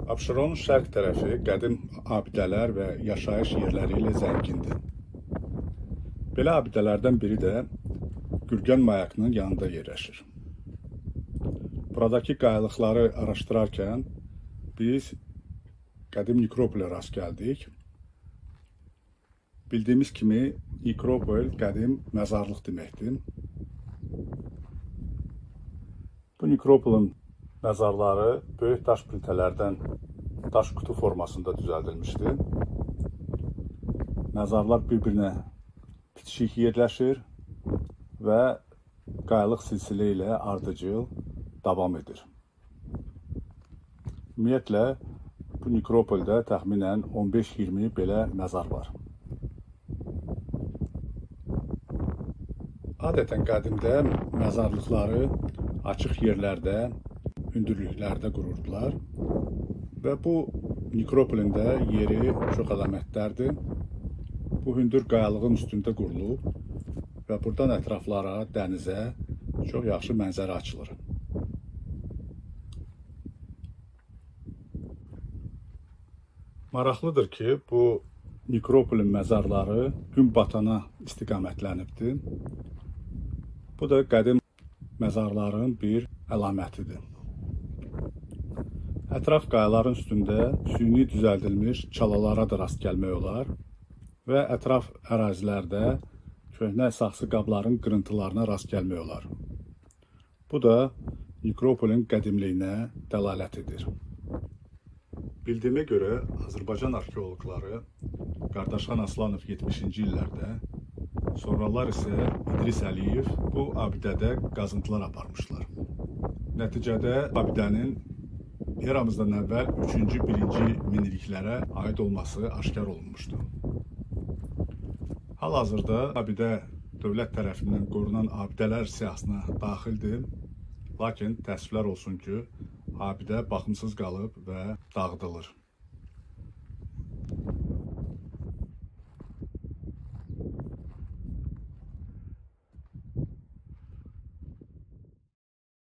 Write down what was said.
Abşeronun şərq tərəfi qədim abidələr və yaşayış yerləri ilə zəngindir. Belə abidələrdən biri də Gürgen mayakının yanında yerləşir. Buradakı qayalıqları araşdırarkən biz qədim nekropolə rast gəldik. Bildiyimiz kimi nekropol qədim məzarlıq deməkdir. Bu nekropolun məzarları böyük daş plitələrdən daş qutu formasında düzəldilmişdir. Məzarlar bir-birinə bitişik yerləşir və qayalıq silsilə ilə ardıcıl davam edir. Ümumiyyətlə, bu nekropoldə təxminən 15-20 belə məzar var. Adətən qədimdə məzarlıqları açıq yerlərdə, hündürlüklərdə qururdular və bu nekropolin də yeri çox əlamətdərdir. Bu hündür qayalığın üstündə qurulub və buradan ətraflara, dənizə çox yaxşı mənzərə açılır. Maraqlıdır ki, bu nekropolin məzarları gün batana istiqamətlənibdir. Bu da qədim məzarların bir əlamətidir. Ətraf qayaların üstündə süni düzəldilmiş çalalara da rast gəlmək olar və ətraf ərazilərdə köhnə saxsı qabların qırıntılarına rast gəlmək olar. Bu da nekropolin qədimliyinə dəlalət edir. Bildiyimə görə Azərbaycan arxeoloqları Qardaşxan Aslanov 70-ci illərdə, sonralar isə İdris Əliyev bu abidədə qazıntılar aparmışlar. Nəticədə abidənin eramızdan əvvəl 3-cü, 1-ci minilliklərə aid olması aşkar olunmuşdur. Hal-hazırda abidə dövlət tərəfindən qorunan abidələr siyahısına daxildir, lakin təəssüflər olsun ki, abidə baxımsız qalıb və dağıdılır.